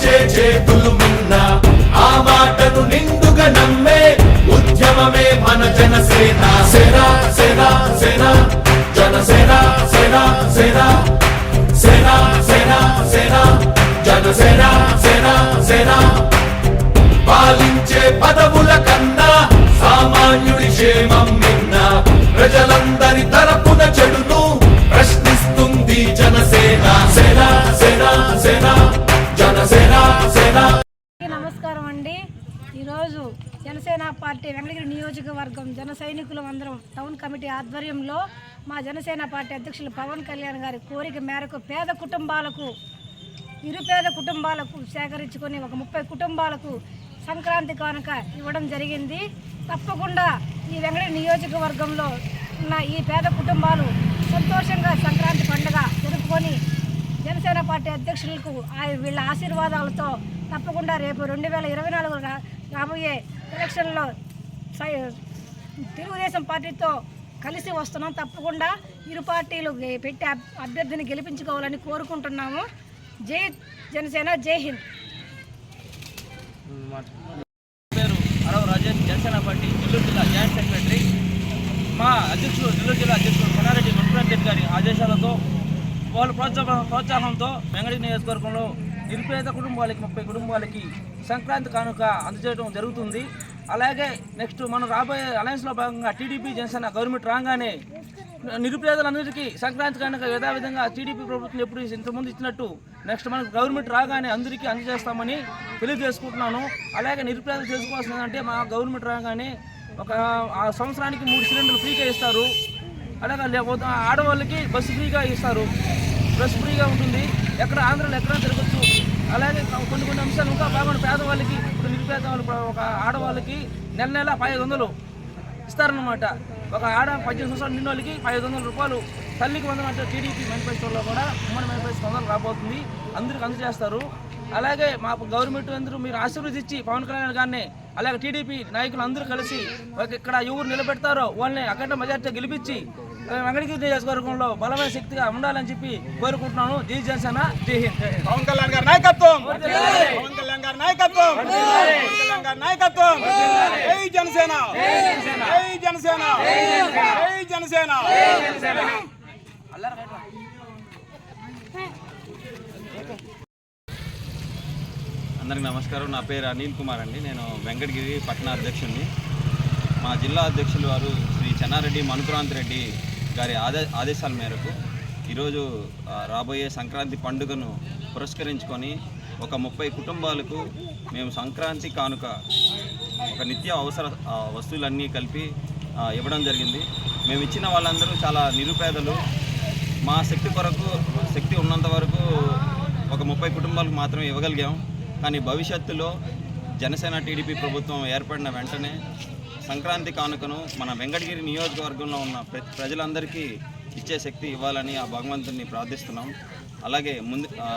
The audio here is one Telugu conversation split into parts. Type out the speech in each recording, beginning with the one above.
పాలించే చేతులు మిన్న ఆ మాటను నిండుగా నమ్మే ఉద్యమమే మన జనసేన సేన సేన సేన జనసేన సేన సేన సేన సేన సేన జనసేన సేన సేన పాలించే పదవుల కన్నా సామాన్యుడి క్షేమం నిన్న ప్రజలందరి తరపున చెడును ప్రశ్నిస్తుంది జనసేన సేన సేన సేన జనసేన సేన. నమస్కారం అండి. ఈరోజు జనసేన పార్టీ వెంకటగిరి నియోజకవర్గం జన సైనికులు అందరం టౌన్ కమిటీ ఆధ్వర్యంలో మా జనసేన పార్టీ అధ్యక్షులు పవన్ కళ్యాణ్ గారి కోరిక మేరకు పేద కుటుంబాలకు నిరుపేద కుటుంబాలకు సేకరించుకొని ఒక 30 కుటుంబాలకు సంక్రాంతి కానుక ఇవ్వడం జరిగింది. తప్పకుండా ఈ వెంకటగిరి నియోజకవర్గంలో ఉన్న ఈ పేద కుటుంబాలు సంతోషంగా సంక్రాంతి పండుగ జరుపుకొని జనసేన పార్టీ అధ్యక్షులకు వీళ్ళ ఆశీర్వాదాలతో తప్పకుండా రేపు 2024 రాబోయే ఎలక్షన్లో తెలుగుదేశం పార్టీతో కలిసి వస్తున్నాం. తప్పకుండా ఇరు పార్టీలు పెట్టి అభ్యర్థిని గెలిపించుకోవాలని కోరుకుంటున్నాము. జై జనసేన, జై హింద్. పేరు అరవ రాజేష్, జనసేన పార్టీ నెల్లూరు జిల్లా జాయింట్ సెక్రటరీ. మా అధ్యక్షుడు నెల్లూరు జిల్లా అధ్యక్షుడు కొనారెడ్డి వెంకటరెడ్డి గారి ఆదేశాలతో వాళ్ళ ప్రోత్సాహంతో వెంకటగిరి నియోజకవర్గంలో నిరుపేద కుటుంబాలకి 30 కుటుంబాలకి సంక్రాంతి కానుక అందజేయడం జరుగుతుంది. అలాగే నెక్స్ట్ మనం రాబోయే అలయన్స్లో భాగంగా టీడీపీ జనసేన గవర్నమెంట్ రాగానే నిరుపేదలందరికీ సంక్రాంతి కానుక యథావిధంగా టీడీపీ ప్రభుత్వం ఎప్పుడు ఇంతకుముందు ఇచ్చినట్టు నెక్స్ట్ మనకు గవర్నమెంట్ రాగానే అందరికీ అందజేస్తామని తెలియజేసుకుంటున్నాను. అలాగే నిరుపేదలు చేసుకోవాల్సిందంటే మా గవర్నమెంట్ రాగానే ఒక సంవత్సరానికి 3 సిలిండర్లు ఫ్రీగా ఇస్తారు. అలాగే లేకపోతే ఆడవాళ్ళకి బస్సు ఫ్రీగా ఇస్తారు. బస్సు ఫ్రీగా ఉంటుంది. ఎక్కడ ఆంధ్రలో ఎక్కడ తిరగచ్చు. అలాగే కొన్ని అంశాలు ఇంకా బాగుంది. పేదవాళ్ళకి ఇప్పుడు నిరుపేద ఒక ఆడవాళ్ళకి నెల 500 ఇస్తారన్నమాట. ఒక 18 సంవత్సరాలు నిన్న వాళ్ళకి 500 రూపాయలు. తల్లికి 100 అంటే టీడీపీ మేనిఫెస్టోలో కూడా ఉమ్మడి మేనిఫెస్టో 100 రాబోతుంది. అందరికి అందజేస్తారు. అలాగే మా గవర్నమెంట్ అందరూ మీరు ఆశీర్వదించి పవన్ కళ్యాణ్ గారిని అలాగే టీడీపీ నాయకులు అందరూ కలిసి ఇక్కడ ఎవరు నిలబెడతారో వాళ్ళని అఖండ మెజార్టీ గెలిపించి వెంకటగిరి నియోజకవర్గంలో బలమైన శక్తిగా ఉండాలని చెప్పి కోరుకుంటున్నాను. జై జనసేన, జై హింద్. పవన్ కళ్యాణ్ గారి నాయకత్వం, పవన్ కళ్యాణ్ గారి నాయకత్వం, పవన్ కళ్యాణ్ గారి నాయకత్వం. జై జనసేన, జై జనసేన, జై జనసేన. అందరికీ నమస్కారం. నా పేరు అనిల్ కుమార్ అండి. నేను వెంకటగిరి పట్టణ అధ్యక్షుడిని. మా జిల్లా అధ్యక్షులు వారు శ్రీ చెన్నారెడ్డి మనుకురాంత్ రెడ్డి గారి ఆదేశాల మేరకు ఈరోజు రాబోయే సంక్రాంతి పండుగను పురస్కరించుకొని ఒక 30 కుటుంబాలకు మేము సంక్రాంతి కానుక ఒక నిత్య అవసర వస్తువులన్నీ కలిపి ఇవ్వడం జరిగింది. మేము ఇచ్చిన వాళ్ళందరూ చాలా నిరుపేదలు. మా శక్తి ఉన్నంత వరకు ఒక 30 కుటుంబాలకు మాత్రమే ఇవ్వగలిగాం. కానీ భవిష్యత్తులో జనసేన టీడీపీ ప్రభుత్వం ఏర్పడిన వెంటనే సంక్రాంతి కానుకను మన వెంకటగిరి నియోజకవర్గంలో ఉన్న ప్రజలందరికీ ఇచ్చే శక్తి ఇవ్వాలని ఆ భగవంతుని ప్రార్థిస్తున్నాం. అలాగే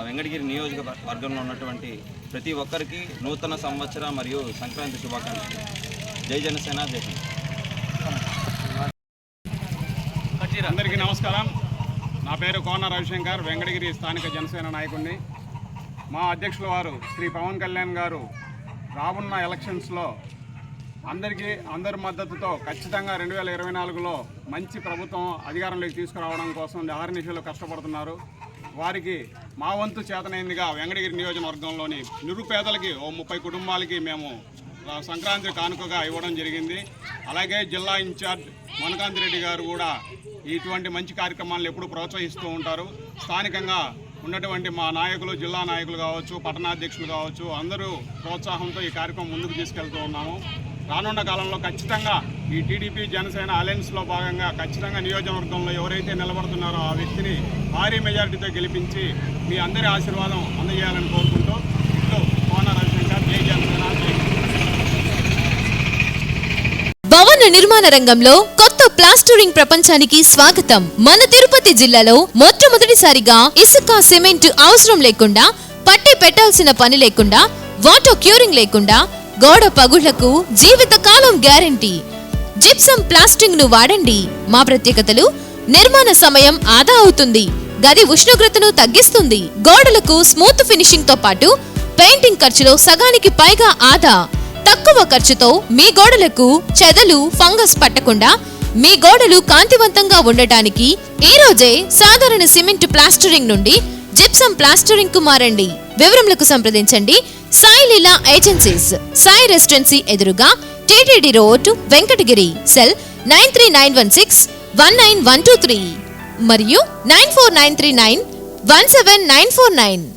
వెంకటగిరి నియోజకవర్గంలో ఉన్నటువంటి ప్రతి ఒక్కరికి నూతన సంవత్సర మరియు సంక్రాంతి శుభాకాంక్షలు. జై జనసేన, జై హింద్. అందరికీ నమస్కారం. నా పేరు కోన రవిశంకర్, వెంకటగిరి స్థానిక జనసేన నాయకుడిని. మా అధ్యక్షుల వారు శ్రీ పవన్ కళ్యాణ్ గారు రానున్న ఎలక్షన్స్లో అందరి మద్దతుతో ఖచ్చితంగా 2024లో మంచి ప్రభుత్వం అధికారంలోకి తీసుకురావడం కోసం అహర్నిశలు కష్టపడుతున్నారు. వారికి మా వంతు చేతనైందిగా వెంకటగిరి నియోజకవర్గంలోని నిరుపేదలకి 30 కుటుంబాలకి మేము సంక్రాంతి కానుకగా ఇవ్వడం జరిగింది. అలాగే జిల్లా ఇన్ఛార్జ్ మనుకాంత్ రెడ్డి గారు కూడా ఇటువంటి మంచి కార్యక్రమాలను ఎప్పుడు ప్రోత్సహిస్తూ ఉంటారు. స్థానికంగా ఉన్నటువంటి మా నాయకులు, జిల్లా నాయకులు కావచ్చు, పట్టణాధ్యక్షులు కావచ్చు, అందరూ ప్రోత్సాహంతో ఈ కార్యక్రమం ముందుకు తీసుకెళ్తూ ఉన్నాము. రానున్న కాలంలో ఖచ్చితంగా ఈ టీడీపీ జనసేన అలయన్స్లో భాగంగా ఖచ్చితంగా నియోజకవర్గంలో ఎవరైతే నిలబడుతున్నారో ఆ వ్యక్తిని భారీ మెజారిటీతో గెలిపించి మీ అందరి ఆశీర్వాదం అందజేయాలని కోరుకుంటూ ఇట్లు కోన రవిశంకర్, జై జనసేన, జై. భవన నిర్మాణ రంగంలో కొత్త ప్లాస్టరింగ్ ప్రపంచానికి స్వాగతం. మన తిరుపతి జిల్లాలో మొట్టమొదటిసారిగా ఇసుక, సిమెంట్ అవసరం లేకుండా, పట్టి పెట్టాల్సిన పని లేకుండా, వాటర్ క్యూరింగ్ లేకుండా, గోడ పగుళ్లకు జీవితకాలం గ్యారంటీ. జిప్సం ప్లాస్టింగ్ ను వాడండి. మా ప్రత్యేకతలు: నిర్మాణ సమయం ఆదా అవుతుంది, గది ఉష్ణోగ్రతను తగ్గిస్తుంది, గోడలకు స్మూత్ ఫినిషింగ్ తో పాటు పెయింటింగ్ ఖర్చులో సగానికి పైగా ఆదా. తక్కువ ఖర్చుతో మీ గోడలకు చెదలు ఫంగస్ పట్టకుండా మీ గోడలు కాంతివంతంగా ఉండటానికి ఈ రోజే సాధారణ సిమెంట్ ప్లాస్టరింగ్ నుండి జిప్సం ప్లాస్టరింగ్ కు మారండి. వివరములకు సంప్రదించండి సాయి లీలా ఏజెన్సీస్, సాయి రెసిడెన్సీ ఎదురుగా, టీటీడీ రోడ్, వెంకటగిరి. సెల్ 9391619123 మరియు 94939179449.